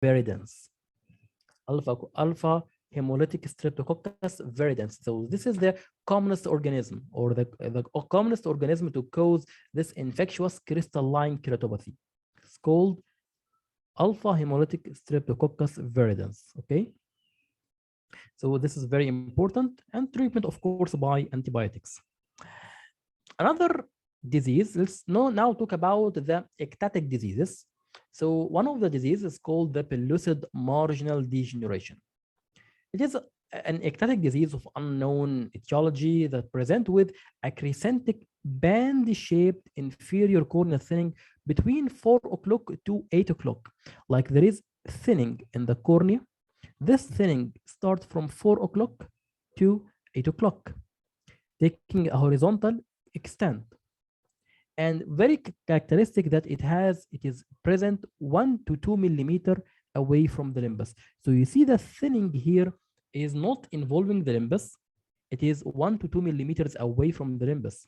viridans. Alpha hemolytic streptococcus viridans. So this is the commonest organism, or the commonest organism to cause this infectious crystalline keratopathy. It's called alpha hemolytic streptococcus viridans. Okay, so this is very important, and treatment, of course, by antibiotics. Another disease, let's now talk about the ectatic diseases. So one of the diseases is called the pellucid marginal degeneration. It is an ectatic disease of unknown etiology that present with a crescentic band-shaped inferior corneal thinning between 4 o'clock to 8 o'clock. Like there is thinning in the cornea. This thinning starts from 4 o'clock to 8 o'clock, taking a horizontal extent. And very characteristic that it is present 1 to 2 millimeter away from the limbus. So you see the thinning here is not involving the limbus. It is 1 to 2 millimeters away from the limbus.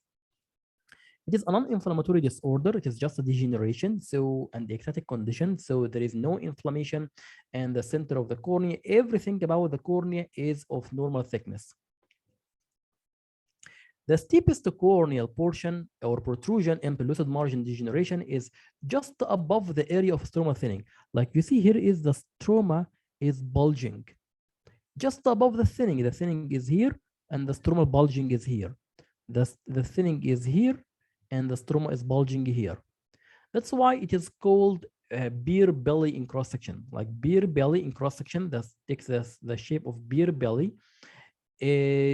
It is a non-inflammatory disorder. It is just a degeneration, so, and the ectatic condition. So there is no inflammation in the center of the cornea. Everything about the cornea is of normal thickness. The steepest corneal portion or protrusion in pellucid margin degeneration is just above the area of stroma thinning. Like you see here is the stroma is bulging. Just above the thinning is here, and the stromal bulging is here. The thinning is here, and the stroma is bulging here. That's why it is called beer belly in cross section. Like beer belly in cross section, that takes the shape of beer belly.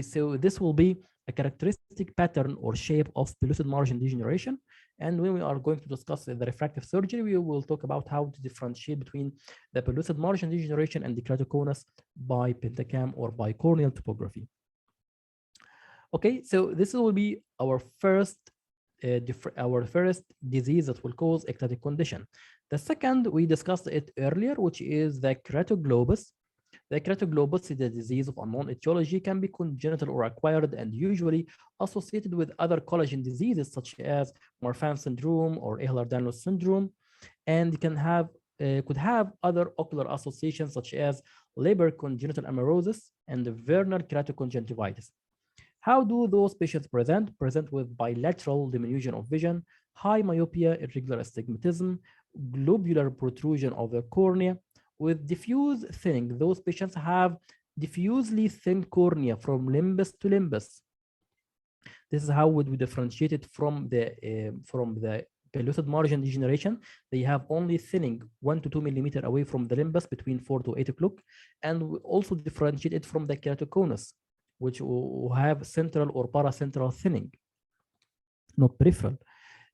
So this will be a characteristic pattern or shape of pellucid margin degeneration. And when we are going to discuss the refractive surgery, we will talk about how to differentiate between the pellucid margin degeneration and the keratoconus by pentacam or by corneal topography. Okay, so this will be our first disease that will cause ectatic condition. The second, we discussed it earlier, which is the keratoglobus. The keratoglobus is a disease of unknown etiology, can be congenital or acquired, and usually associated with other collagen diseases such as Marfan syndrome or Ehlers-Danlos syndrome, and could have other ocular associations such as Leber congenital amaurosis and Werner keratoconjunctivitis. How do those patients present? Present with bilateral diminution of vision, high myopia, irregular astigmatism, globular protrusion of the cornea, with diffuse thinning. Those patients have diffusely thin cornea from limbus to limbus. This is how would we differentiate it from the pellucid margin degeneration. They have only thinning 1 to 2 millimeter away from the limbus between 4 to 8 o'clock, and we also differentiate it from the keratoconus, which will have central or paracentral thinning, not peripheral.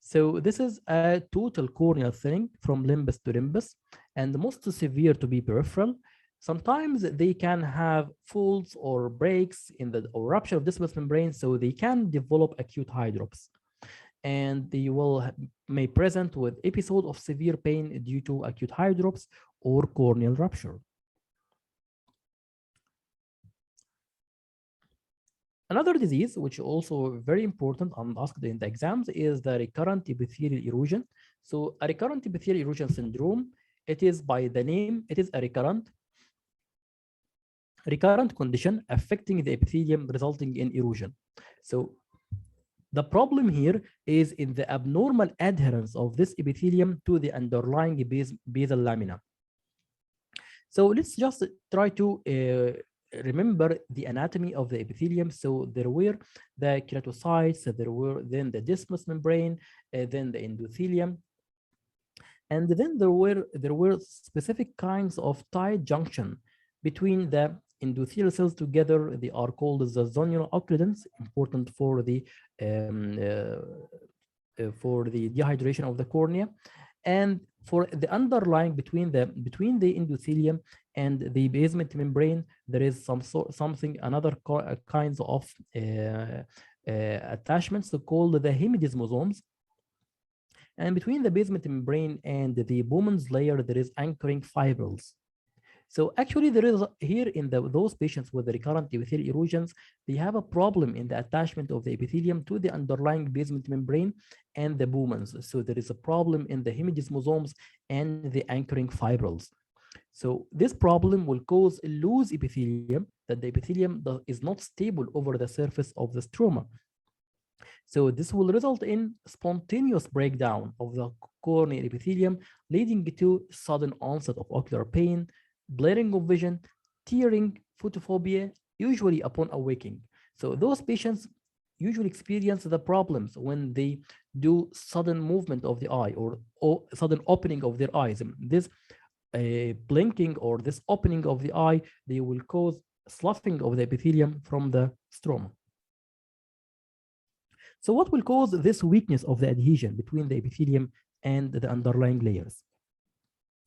So this is a total corneal thinning from limbus to limbus, and the most severe to be peripheral. Sometimes they can have folds or breaks in the or rupture of distal membrane, so they can develop acute hydrops, and they may present with episode of severe pain due to acute hydrops or corneal rupture. Another disease, which also very important and asked in the exams, is the recurrent epithelial erosion. So a recurrent epithelial erosion syndrome, it is by the name, it is a recurrent condition affecting the epithelium resulting in erosion. So the problem here is in the abnormal adherence of this epithelium to the underlying basal lamina. So let's just try to remember the anatomy of the epithelium. So there were the keratocytes, there were then the distal membrane, then the endothelium, and then there were specific kinds of tight junction between the endothelial cells together. They are called the zonule occludens, important for the dehydration of the cornea, and for the underlying between the endothelium and the basement membrane, there is something another kinds of attachments called the hemidesmosomes. And between the basement membrane and the Bowman's layer, there is anchoring fibrils. So actually, there is here in those patients with the recurrent epithelial erosions, they have a problem in the attachment of the epithelium to the underlying basement membrane and the Bowman's. So there is a problem in the hemidesmosomes and the anchoring fibrils. So this problem will cause loose epithelium, that the epithelium is not stable over the surface of the stroma. So this will result in spontaneous breakdown of the corneal epithelium, leading to sudden onset of ocular pain, blurring of vision, tearing, photophobia, usually upon awaking. So those patients usually experience the problems when they do sudden movement of the eye, or sudden opening of their eyes. This blinking or this opening of the eye, they will cause sloughing of the epithelium from the stroma. So what will cause this weakness of the adhesion between the epithelium and the underlying layers?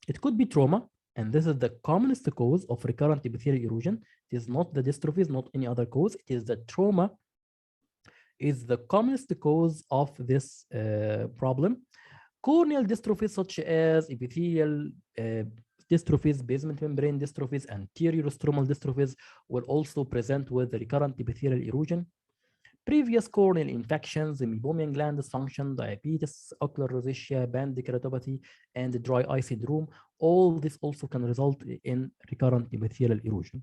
It could be trauma, and this is the commonest cause of recurrent epithelial erosion. It is not the dystrophies, not any other cause. It is the trauma is the commonest cause of this problem. Corneal dystrophies such as epithelial dystrophies, basement membrane dystrophies, anterior stromal dystrophies will also present with recurrent epithelial erosion. Previous corneal infections, meibomian gland dysfunction, diabetes, ocular rosacea, band keratopathy, and dry eye syndrome, all this also can result in recurrent epithelial erosion.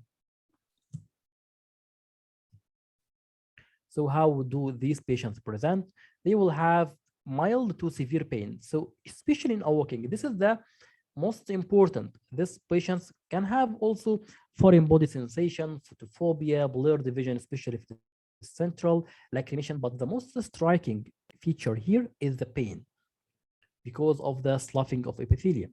So how do these patients present? They will have mild to severe pain. So especially in awakening, this is the most important. These patients can have also foreign body sensation, photophobia, blurred vision, especially if it's central, lacrimation. But the most striking feature here is the pain because of the sloughing of epithelium.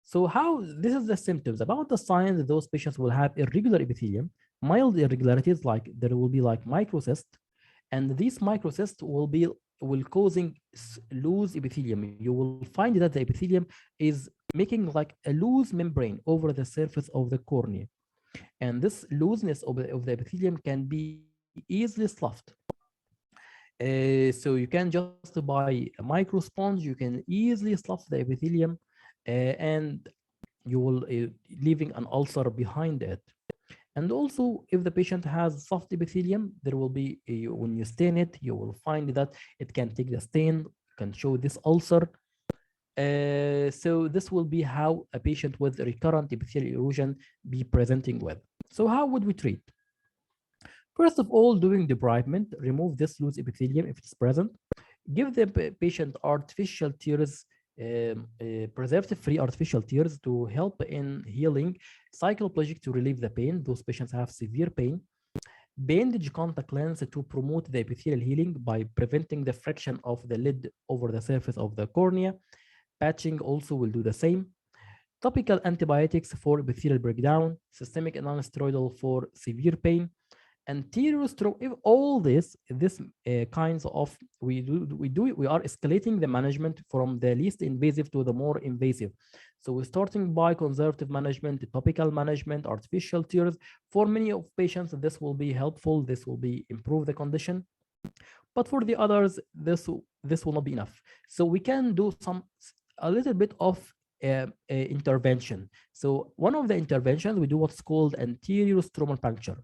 So how, this is the symptoms. About the signs, those patients will have irregular epithelium, mild irregularities, like there will be like microcyst, and these microcysts will causing loose epithelium. You will find that the epithelium is making like a loose membrane over the surface of the cornea. And this looseness of the epithelium can be easily sloughed. So you can just buy a micro sponge, you can easily slough the epithelium, and you will leaving an ulcer behind it. And also, if the patient has soft epithelium, there will be, when you stain it, you will find that it can take the stain, can show this ulcer. So this will be how a patient with recurrent epithelial erosion be presenting with. So how would we treat? First of all, doing debridement, remove this loose epithelium if it's present. Give the patient artificial tears, preservative-free artificial tears to help in healing. Cycloplegic to relieve the pain. Those patients have severe pain. Bandage contact lens to promote the epithelial healing by preventing the friction of the lid over the surface of the cornea. Patching also will do the same. Topical antibiotics for epithelial breakdown. Systemic non-steroidal for severe pain. Anterior stroke. If all this kinds of we are escalating the management from the least invasive to the more invasive. So we're starting by conservative management, topical management, artificial tears. For many of patients, this will be helpful. This will be improve the condition. But for the others, this will not be enough. So we can do a little bit of intervention. So one of the interventions, we do what's called anterior stromal puncture.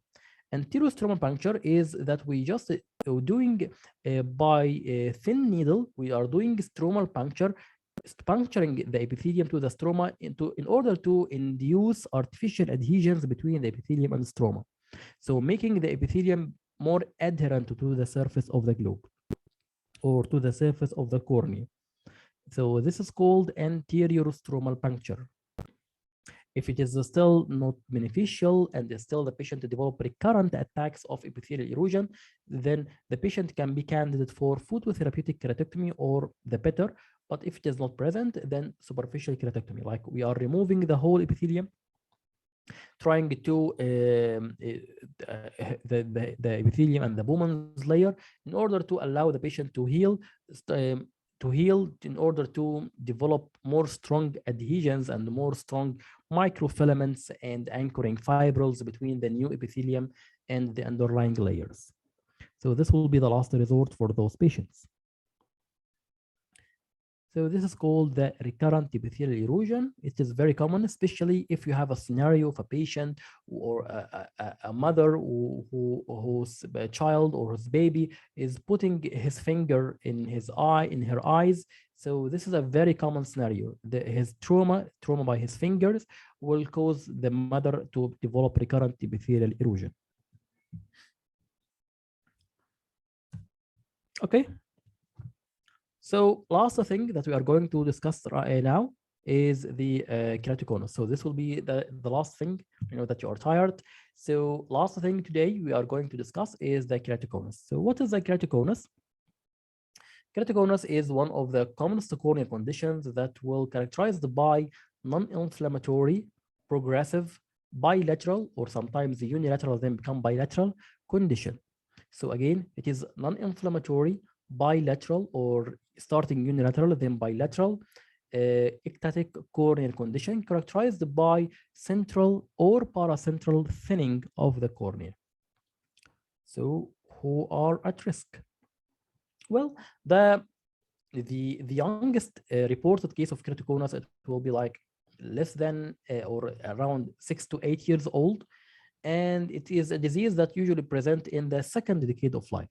Anterior stromal puncture is that we just doing by a thin needle, we are doing stromal puncture, puncturing the epithelium to the stroma in order to induce artificial adhesions between the epithelium and the stroma. So making the epithelium more adherent to the surface of the globe or to the surface of the cornea. So this is called anterior stromal puncture. If it is still not beneficial and still the patient develop recurrent attacks of epithelial erosion, then the patient can be candidate for phototherapeutic keratectomy or the better. But if it is not present, then superficial keratectomy, like we are removing the whole epithelium, trying to the epithelium and the Bowman's layer in order to allow the patient to heal, in order to develop more strong adhesions and more strong microfilaments and anchoring fibrils between the new epithelium and the underlying layers. So this will be the last resort for those patients. So this is called the recurrent epithelial erosion. It is very common, especially if you have a scenario of a patient or a mother whose child or his baby is putting his finger in his eye, in her eyes. So this is a very common scenario. His trauma by his fingers will cause the mother to develop recurrent epithelial erosion. Okay. So last thing that we are going to discuss now is the keratoconus. So this will be the last thing. I know that you are tired. So last thing today we are going to discuss is the keratoconus. So what is the keratoconus? Keratoconus is one of the commonest corneal conditions that will characterized by non-inflammatory, progressive, bilateral, or sometimes unilateral, then become bilateral condition. So again, it is non-inflammatory, bilateral, or starting unilateral, then bilateral, ectatic corneal condition characterized by central or paracentral thinning of the cornea. So who are at risk? Well, the youngest reported case of keratoconus, it will be like less than or around 6 to 8 years old, and it is a disease that usually present in the second decade of life.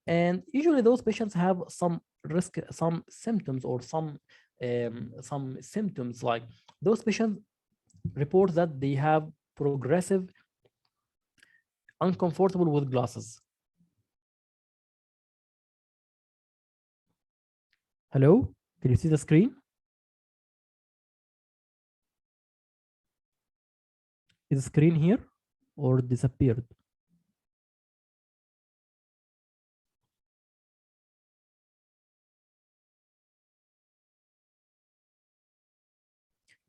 And usually those patients have some risk, some symptoms, or some symptoms, like those patients report that they have progressive uncomfortable with glasses. Hello, can you see the screen? Is the screen here or disappeared?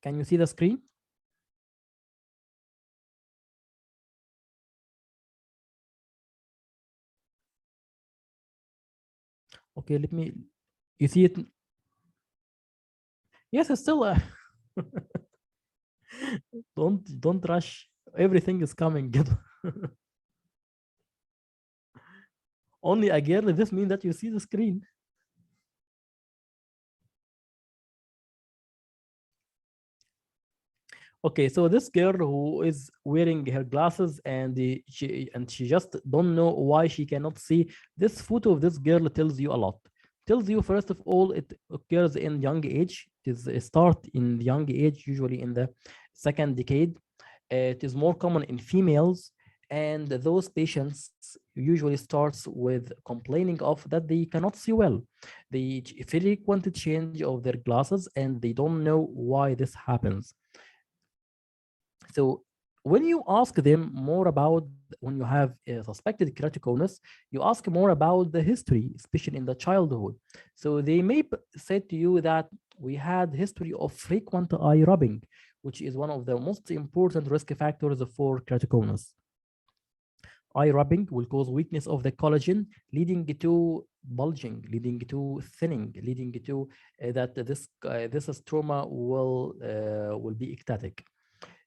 Can you see the screen? Okay, let me. You see it? Yes, it's still. Don't rush. Everything is coming. Only a girl. This means that you see the screen. Okay, so this girl who is wearing her glasses and she just don't know why she cannot see. This photo of this girl tells you a lot. Tells you first of all it occurs in young age. It is start in the young age, usually in the second decade. It is more common in females, and those patients usually starts with complaining of that they cannot see well. They frequent change of their glasses and they don't know why this happens. So when you ask them more about, when you have a suspected keratoconus, you ask more about the history, especially in the childhood. So they may say to you that we had history of frequent eye rubbing, which is one of the most important risk factors for keratoconus. Eye rubbing will cause weakness of the collagen, leading to bulging, leading to thinning, leading to that this stroma will be ectatic.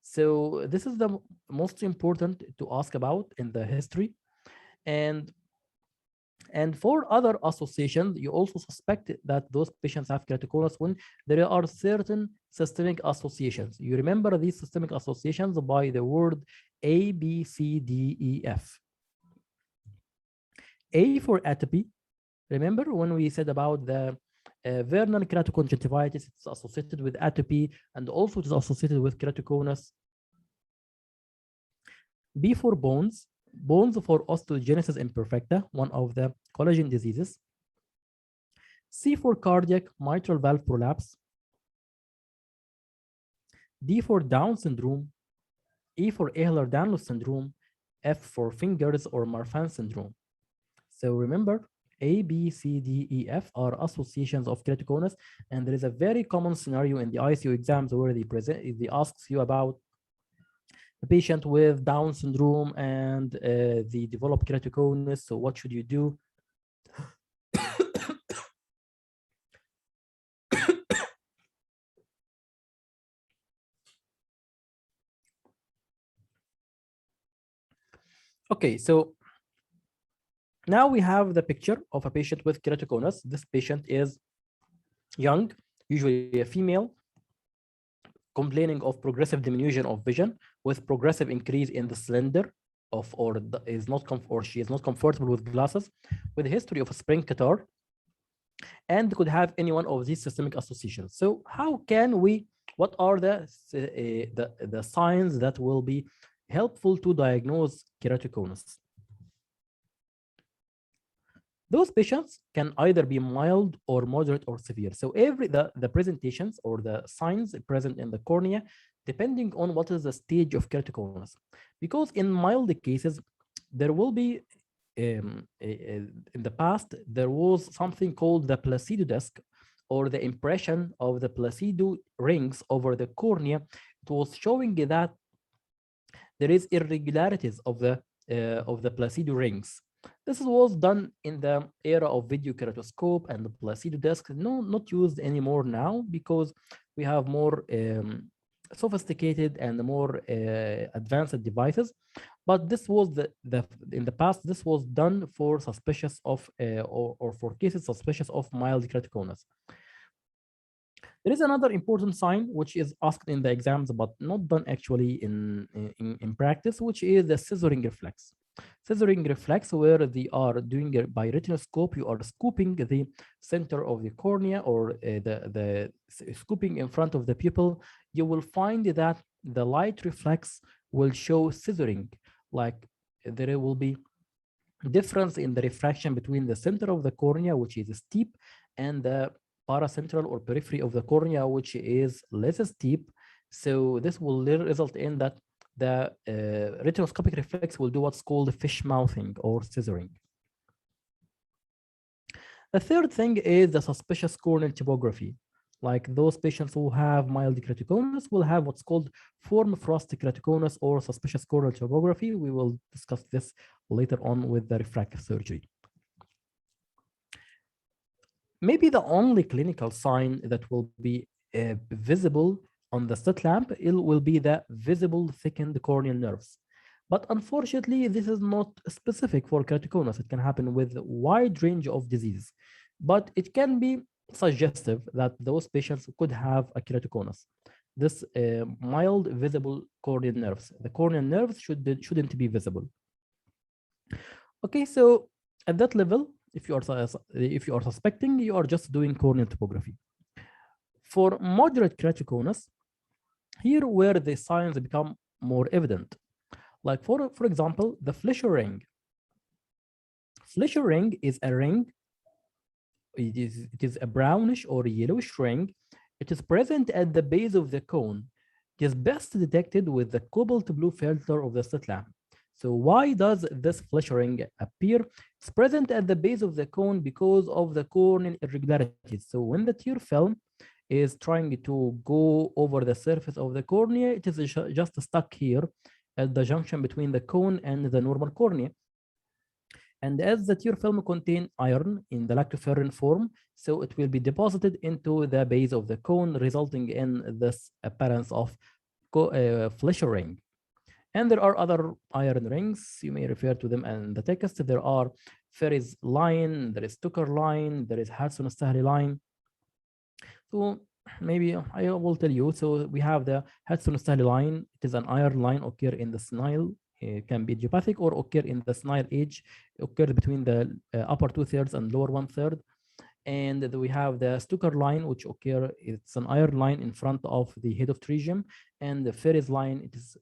So this is the most important to ask about in the history. And for other associations, you also suspect that those patients have keratoconus when there are certain systemic associations. You remember these systemic associations by the word A, B, C, D, E, F. A for atopy. Remember when we said about the vernal keratoconjunctivitis, it's associated with atopy, and also it is associated with keratoconus. B for bones. Bones for osteogenesis imperfecta, one of the collagen diseases. C for cardiac mitral valve prolapse. D for Down syndrome. E for Ehlers-Danlos syndrome. F for fingers or Marfan syndrome. So remember, A, B, C, D, E, F are associations of keratoconus, and there is a very common scenario in the ICU exams where they ask you about a patient with Down syndrome and they develop keratoconus. So what should you do? Okay, so now we have the picture of a patient with keratoconus. This patient is young, usually a female, complaining of progressive diminution of vision with progressive increase in the slender of, or she is not comfortable with glasses, with a history of a spring catarrh, and could have any one of these systemic associations. So how can we, what are the signs that will be helpful to diagnose keratoconus? Those patients can either be mild or moderate or severe. So the presentations or the signs present in the cornea, depending on what is the stage of keratoconus. Because in mild cases, there will be in the past, there was something called the placido disc, or the impression of the placido rings over the cornea. It was showing that there is irregularities of the placido rings. This was done in the era of video keratoscope and the placido disc. No, not used anymore now, because we have more sophisticated and more advanced devices. But this was in the past, this was done for suspicious of or for cases suspicious of mild keratoconus. There is another important sign which is asked in the exams but not done actually in practice, which is the scissoring reflex. Scissoring reflex, where they are doing it by retinoscope, you are scooping the center of the cornea, or the scooping in front of the pupil. You will find that the light reflex will show scissoring, like there will be difference in the refraction between the center of the cornea, which is steep, and the paracentral or periphery of the cornea, which is less steep. So this will result in that the retinoscopic reflex will do what's called fish mouthing or scissoring. The third thing is the suspicious corneal topography. Like those patients who have mild keratoconus will have what's called form frost keratoconus or suspicious corneal topography. We will discuss this later on with the refractive surgery. Maybe the only clinical sign that will be visible on the slit lamp will be the visible thickened corneal nerves. But unfortunately, this is not specific for keratoconus. It can happen with a wide range of diseases, but it can be suggestive that those patients could have a keratoconus. This mild visible corneal nerves. The corneal nerves shouldn't be visible. Okay, so at that level, if you are suspecting, you are just doing corneal topography. For moderate keratoconus, here where the signs become more evident. Like for example, the Fleischer ring. Fleischer ring is a ring. It is a brownish or yellowish ring. It is present at the base of the cone. It is best detected with the cobalt blue filter of the slit lamp. So why does this Fleischer ring appear? It's present at the base of the cone because of the corneal irregularities. So when the tear film is trying to go over the surface of the cornea, it is just stuck here at the junction between the cone and the normal cornea. And as the tear film contains iron in the lactoferrin form, so it will be deposited into the base of the cone, resulting in this appearance of Fleischer ring. And there are other iron rings. You may refer to them in the text. There are Ferris line, there is Tucker line, there is Hudson-Stahley line. So maybe I will tell you. So we have the Hudson-Stahley line. It is an iron line occur in the snile. It can be idiopathic or occur in the snile edge, occurs between the upper 2/3 and lower 1/3. And we have the Stucker line, which occur, it's an iron line in front of the head of pterygium, and the Ferris line, it is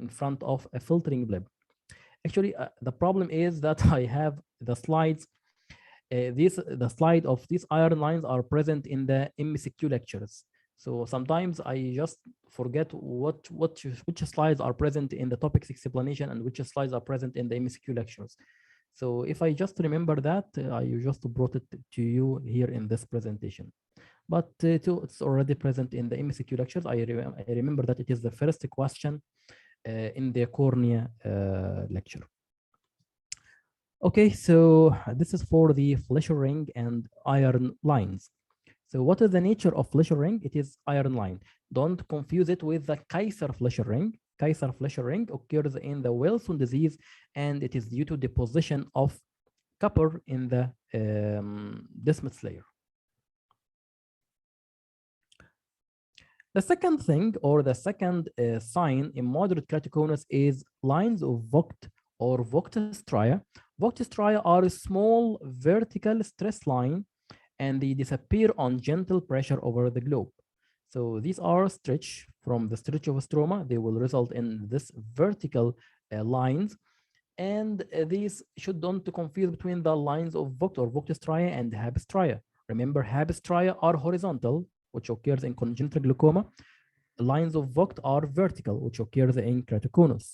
in front of a filtering bleb. Actually, the problem is that I have the slides. The slide of these iron lines are present in the MCQ lectures. So sometimes I just forget which slides are present in the topics explanation and which slides are present in the MCQ lectures. So if I just remember that, I just brought it to you here in this presentation. But it's already present in the MCQ lectures. I remember that it is the first question in the cornea lecture. Okay, so this is for the Fleischer ring and iron lines. So what is the nature of Fleischer ring? It is iron line. Don't confuse it with the Kaiser Fleischer ring. Kaiser Fleischer ring occurs in the Wilson disease, and it is due to deposition of copper in the Descemet's layer. The second thing, or the second sign in moderate keratoconus, is lines of Vogt or Vogt stria. Vogt stria are a small vertical stress line, and they disappear on gentle pressure over the globe. So these are stretch from the stretch of stroma. They will result in this vertical lines, and these should not to confuse between the lines of Vogt or Vogt stria and Hab stria. Remember, Hab stria are horizontal, which occurs in congenital glaucoma. Lines of Vogt are vertical, which occurs in keratoconus.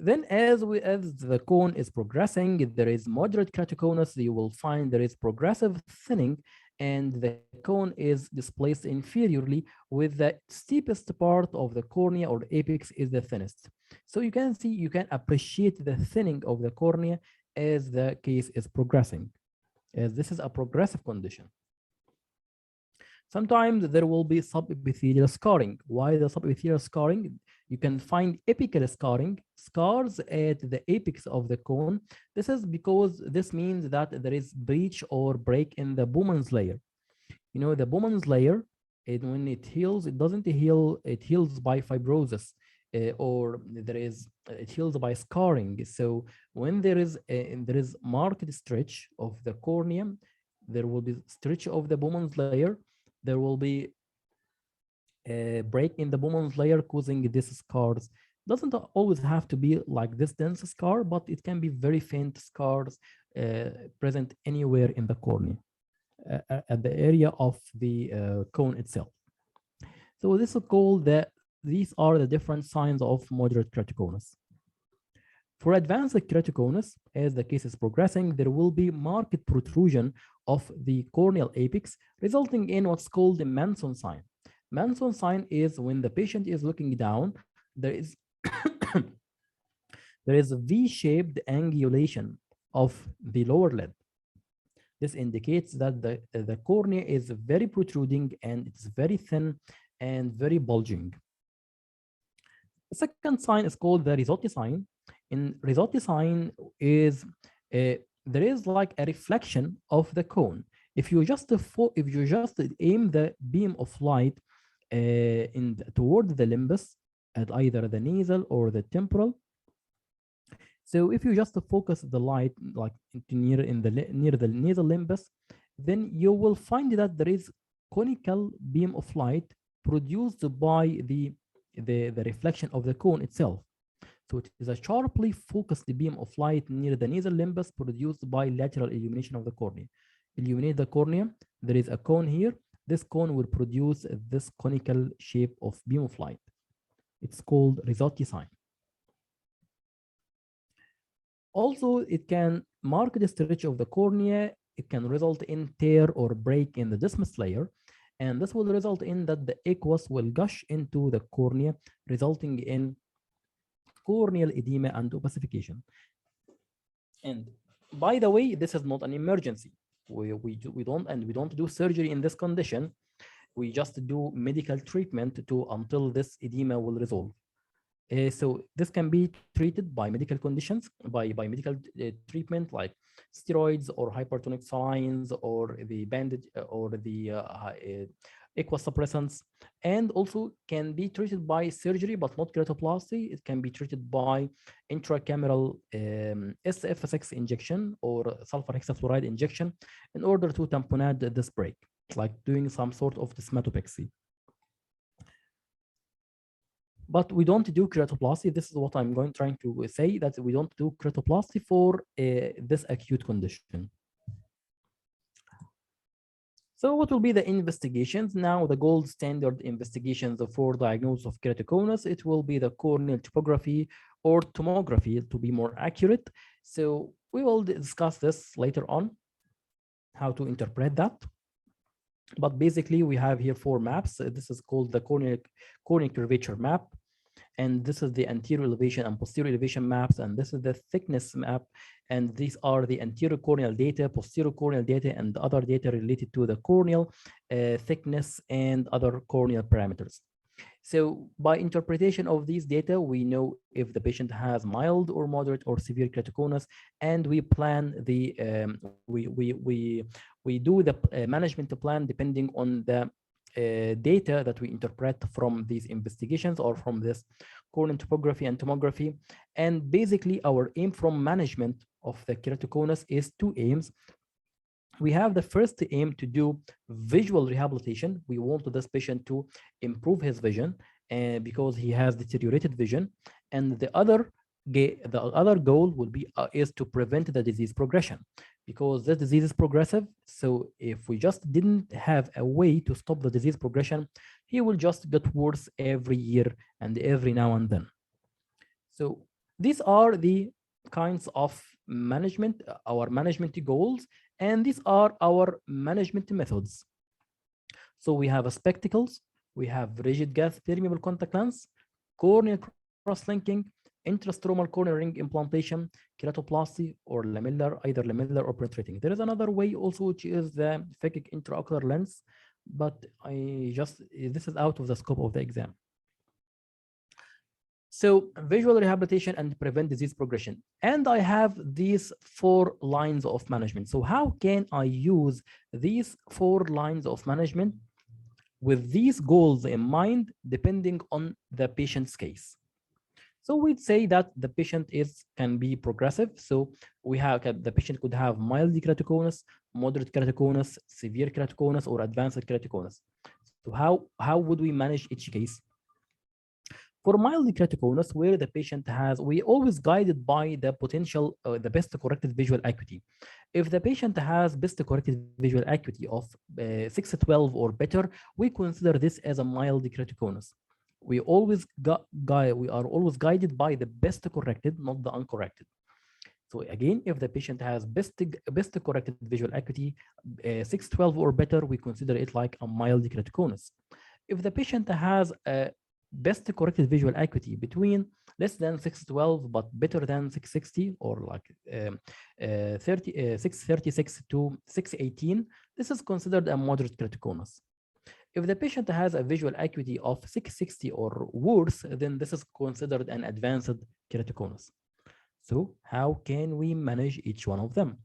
Then as the cone is progressing, there is moderate keratoconus. You will find there is progressive thinning, and the cone is displaced inferiorly, with the steepest part of the cornea or apex is the thinnest. So you can see, you can appreciate the thinning of the cornea as the case is progressing, as this is a progressive condition. Sometimes there will be subepithelial scarring. Why the subepithelial scarring? You can find apical scarring, scars at the apex of the cone. This is because this means that there is breach or break in the Bowman's layer. You know, the Bowman's layer, when it heals, it doesn't heal, it heals by fibrosis. Or it heals by scarring. So when there is marked stretch of the cornea, there will be stretch of the Bowman's layer. There will be a break in the Bowman's layer causing these scars. Doesn't always have to be like this dense scar, but it can be very faint scars present anywhere in the cornea at the area of the cone itself. So this is called these are the different signs of moderate keratoconus. For advanced keratoconus, as the case is progressing, there will be marked protrusion of the corneal apex, resulting in what's called the Manson sign. Manson sign is when the patient is looking down, there is there is a V-shaped angulation of the lower lid. This indicates that the cornea is very protruding and it's very thin and very bulging. The second sign is called the Risotti sign. In Risotti sign is there is like a reflection of the cone. If you just aim the beam of light toward the limbus at either the nasal or the temporal. So if you just focus the light like near the nasal limbus, then you will find that there is conical beam of light produced by the reflection of the cone itself. So it is a sharply focused beam of light near the nasal limbus produced by lateral illumination of the cornea. Illuminate the cornea, there is a cone here. This cone will produce this conical shape of beam of light. It's called Risotti sign. Also, it can mark the stretch of the cornea. It can result in tear or break in the Dismus layer. And this will result in that the aqueous will gush into the cornea, resulting in corneal edema and opacification. And by the way, this is not an emergency. We don't do surgery in this condition. We just do medical treatment until this edema will resolve. So this can be treated by medical conditions, by medical treatment like steroids or hypertonic salines or the bandage or the aqueous suppressants, and also can be treated by surgery but not keratoplasty. It can be treated by intracameral SF6 injection or sulfur hexafluoride injection in order to tamponade this break, like doing some sort of desmatopexy. But we don't do keratoplasty. This is what I'm trying to say, that we don't do keratoplasty for this acute condition. So what will be the investigations? Now, the gold standard investigations for diagnosis of keratoconus, it will be the corneal topography or tomography to be more accurate. So we will discuss this later on, how to interpret that. But basically, we have here 4 maps. This is called the corneal curvature map. And this is the anterior elevation and posterior elevation maps. And this is the thickness map. And these are the anterior corneal data, posterior corneal data, and other data related to the corneal thickness and other corneal parameters. So by interpretation of these data, we know if the patient has mild or moderate or severe keratoconus, and we plan we do the management plan depending on the data that we interpret from these investigations or from this corneal topography and tomography. And basically, our aim from management of the keratoconus is two aims. We have the first aim to do visual rehabilitation. We want this patient to improve his vision because he has deteriorated vision. And the other goal will be is to prevent the disease progression, because this disease is progressive. So if we just didn't have a way to stop the disease progression, he will just get worse every year and every now and then. So these are the kinds of management, our management goals, and these are our management methods. So we have spectacles, we have rigid gas permeable contact lens, corneal cross-linking, intrastromal corneal ring implantation, keratoplasty, or lamellar, either lamellar or penetrating. There is another way also, which is the phakic intraocular lens, but this is out of the scope of the exam. So visual rehabilitation and prevent disease progression. And I have these 4 lines of management. So how can I use these 4 lines of management with these goals in mind, depending on the patient's case? So we'd say that the patient can be progressive. So we have the patient could have mild keratoconus, moderate keratoconus, severe keratoconus, or advanced keratoconus. So how would we manage each case? For mild keratoconus, where the patient we always guided by the potential, the best corrected visual acuity. If the patient has best corrected visual acuity of 612 or better, we consider this as a mild keratoconus. We are always guided by the best corrected, not the uncorrected. So again, if the patient has best corrected visual acuity 612 or better, we consider it like a mild keratoconus. If the patient has a best corrected visual acuity between less than 612 but better than 660, or like 636 to 618, this is considered a moderate keratoconus. If the patient has a visual acuity of 660 or worse, then this is considered an advanced keratoconus. So how can we manage each one of them?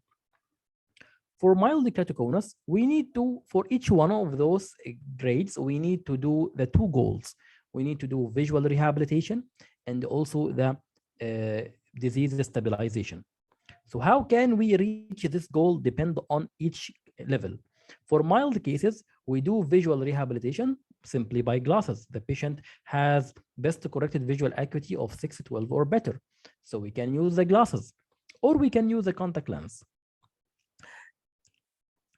For mild keratoconus, we need to, for each one of those grades, we need to do the 2 goals. We need to do visual rehabilitation and also the disease stabilization. So how can we reach this goal depend on each level. For mild cases, we do visual rehabilitation simply by glasses. The patient has best corrected visual acuity of 612 or better. So we can use the glasses, or we can use a contact lens.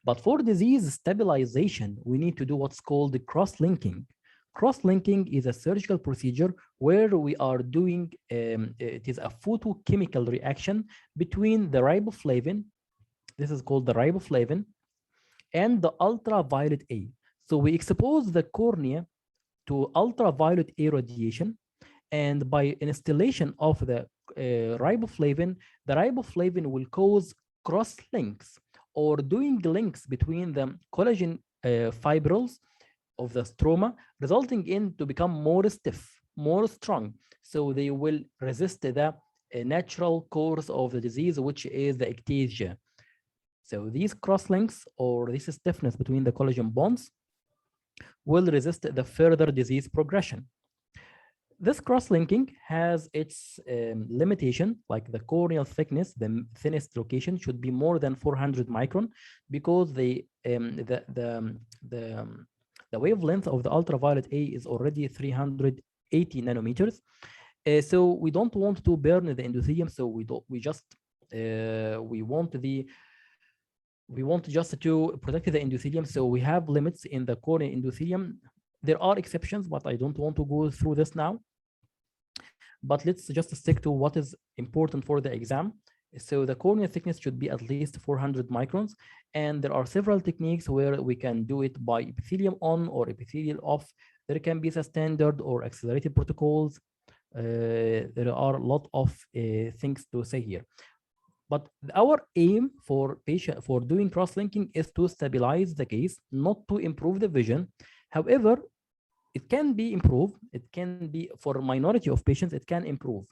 But for disease stabilization, we need to do what's called the cross-linking. Cross-linking is a surgical procedure where we are doing, it is a photochemical reaction between the riboflavin, this is called the riboflavin, and the ultraviolet A. So we expose the cornea to ultraviolet A radiation, and by installation of the riboflavin, the riboflavin will cause cross-links, or doing links between the collagen fibrils of the stroma, resulting in to become more stiff, more strong. So they will resist the natural course of the disease, which is the ectasia. So these crosslinks, or this stiffness between the collagen bonds, will resist the further disease progression. This cross-linking has its limitation, like the corneal thickness, the thinnest location should be more than 400 micron, because the wavelength of the ultraviolet A is already 380 nanometers. So we don't want to burn the endothelium. So we want just to protect the endothelium. So we have limits in the corneal endothelium. There are exceptions, but I don't want to go through this now. But let's just stick to what is important for the exam. So the corneal thickness should be at least 400 microns. And there are several techniques where we can do it by epithelium on or epithelial off. There can be the standard or accelerated protocols. There are a lot of things to say here. But our aim for doing cross-linking is to stabilize the case, not to improve the vision. However, it can be improved. It can be, for a minority of patients, it can improve.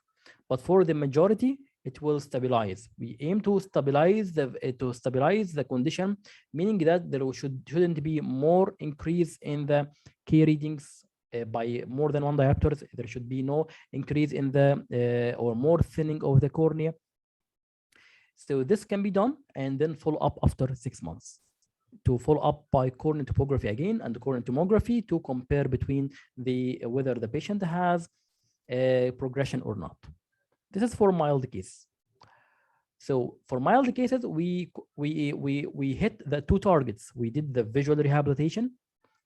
But for the majority, it will stabilize. We aim to stabilize the condition, meaning that there shouldn't be more increase in the key readings by more than one diopters. There should be no increase in the or more thinning of the cornea. So this can be done and then follow up after 6 months to follow up by corneal topography again and corneal tomography to compare between the whether the patient has progression or not. This is for mild case. So for mild cases, we hit the two targets. We did the visual rehabilitation,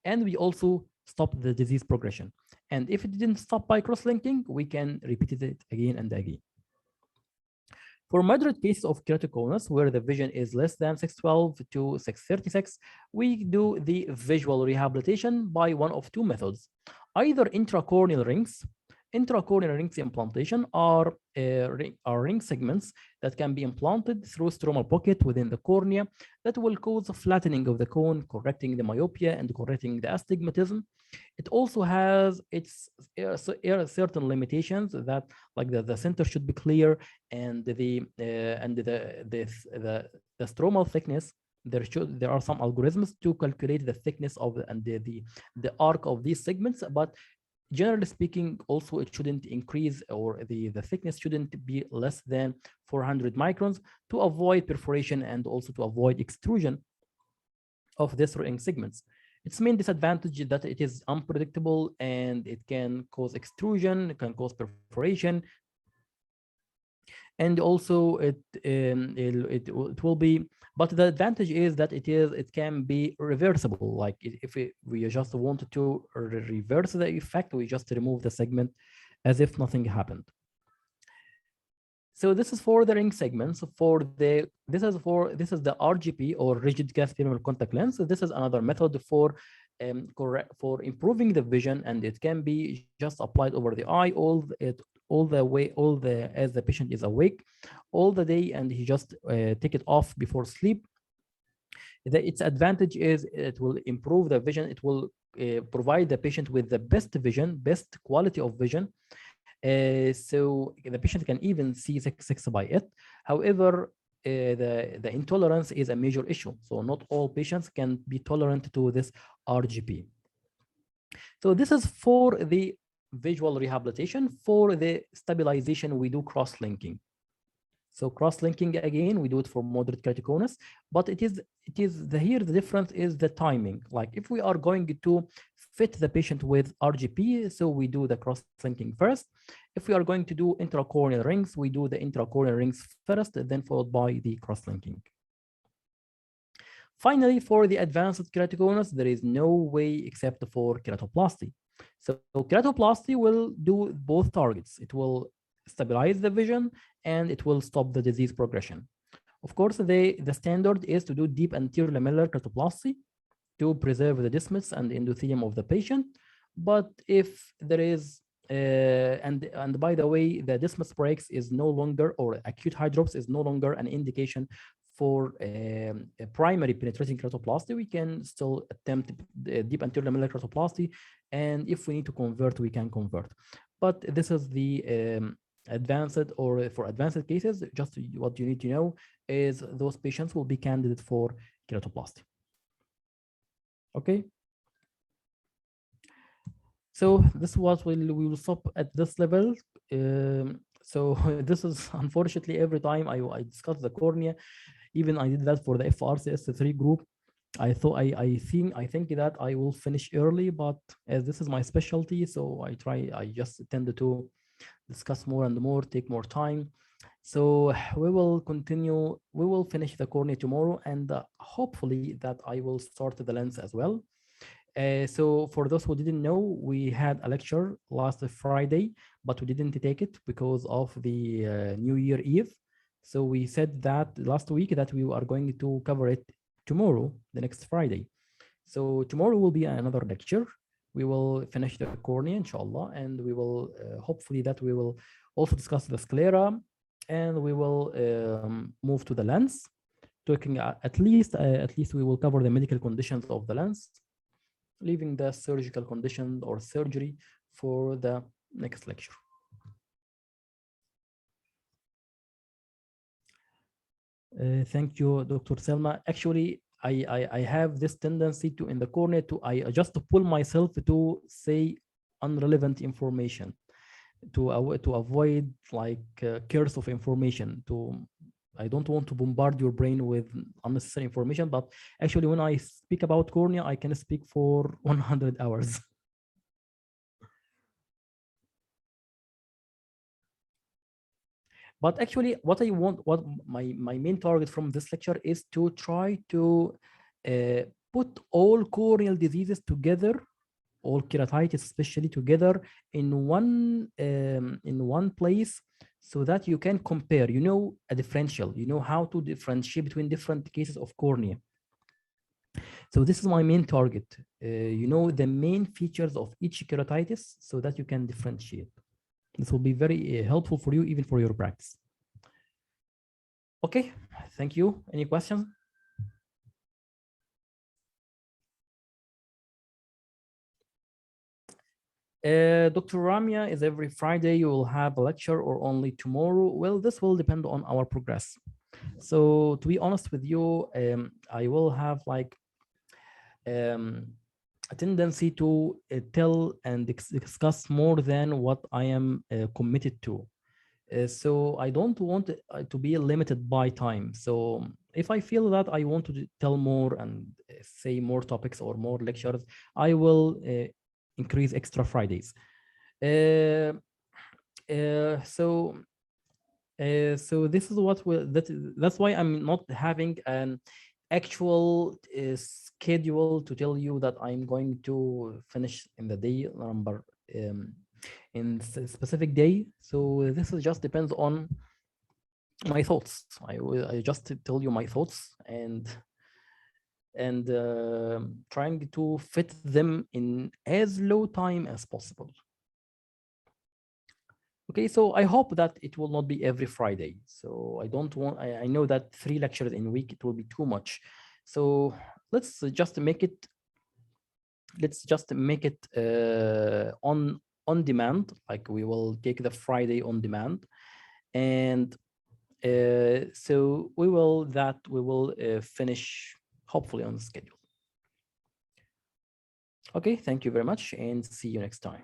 and we also stopped the disease progression. And if it didn't stop by cross-linking, we can repeat it again and again. For moderate cases of keratoconus, where the vision is less than 612 to 636, we do the visual rehabilitation by one of two methods. Either intracorneal rings. Intracorneal rings implantation are ring segments that can be implanted through stromal pocket within the cornea that will cause flattening of the cone, correcting the myopia and correcting the astigmatism. It also has its certain limitations that, like the center should be clear and the stromal thickness. There are some algorithms to calculate the thickness of the arc of these segments, but generally speaking, also it shouldn't increase, or the thickness shouldn't be less than 400 microns to avoid perforation and also to avoid extrusion of these ring segments. Its main disadvantage is that it is unpredictable and it can cause extrusion, it can cause perforation, and also it will be. But the advantage is that it can be reversible. Like if we just wanted to reverse the effect, we just remove the segment as if nothing happened. So this is for the ring segments. This is the RGP, or rigid gas perimeter contact lens. So this is another method for improving the vision, and it can be just applied over the eye as the patient is awake all the day, and he just take it off before sleep. Its advantage is it will improve the vision. It will provide the patient with the best vision, best quality of vision. So the patient can even see 6 by it. However, the intolerance is a major issue. So not all patients can be tolerant to this RGP. So this is for the visual rehabilitation. For the stabilization, we do cross-linking. So cross-linking, again, we do it for moderate keratoconus, but here the difference is the timing. Like if we are going to fit the patient with RGP, so we do the cross-linking first. If we are going to do intracorneal rings, we do the intracorneal rings first, then followed by the cross-linking. Finally, for the advanced keratoconus, there is no way except for keratoplasty. So keratoplasty will do both targets. It will stabilize the vision and it will stop the disease progression. Of course, the standard is to do deep anterior lamellar keratoplasty to preserve the dismus and endothelium of the patient. But if there is, and by the way, the dismus breaks is no longer, or acute hydrops is no longer an indication for a primary penetrating keratoplasty, we can still attempt deep anterior lamellar keratoplasty. And if we need to convert, we can convert. But this is the advanced, or for advanced cases, just what you need to know is those patients will be candidate for keratoplasty. Okay. So this was, we will stop at this level. So this is unfortunately every time I discuss the cornea, even I did that for the FRCS3 group. I think that I will finish early, but as this is my specialty, so I just tend to discuss more and more, take more time. So we will continue, we will finish the cornea tomorrow, and hopefully that I will start the lens as well. So for those who didn't know, we had a lecture last Friday, but we didn't take it because of the New Year Eve. So we said that last week that we are going to cover it tomorrow, the next Friday. So tomorrow will be another lecture. We will finish the cornea, inshallah, and we will hopefully that we will also discuss the sclera, and we will move to the lens, talking at least we will cover the medical conditions of the lens, leaving the surgical condition or surgery for the next lecture. Thank you, Dr. Selma. Actually, I have this tendency to in the corner to I just pull myself to say irrelevant information to avoid like curse of information. I don't want to bombard your brain with unnecessary information, but actually when I speak about cornea, I can speak for 100 hours. But actually, what my main target from this lecture is to try to put all corneal diseases together, all keratitis especially together in one place, so that you can compare. You know a differential. You know how to differentiate between different cases of cornea. So this is my main target. You know the main features of each keratitis, so that you can differentiate. This will be very helpful for you, even for your practice. Okay, thank you. Any questions? Dr. Ramya, is every Friday you will have a lecture or only tomorrow? Well, this will depend on our progress. So to be honest with you, I will have like a tendency to tell and discuss more than what I am committed to. So I don't want to be limited by time. So if I feel that I want to tell more and say more topics or more lectures, I will increase extra Fridays. So this is what that's why I'm not having an actual schedule to tell you that I'm going to finish in the day number in specific day. So this is just depends on my thoughts. I just tell you my thoughts and trying to fit them in as low time as possible. Okay, so I hope that it will not be every Friday. So I don't want, I know that 3 lectures in a week, it will be too much. So let's just make it, on demand, like we will take the Friday on demand. And so we will finish hopefully on schedule. Okay, thank you very much and see you next time.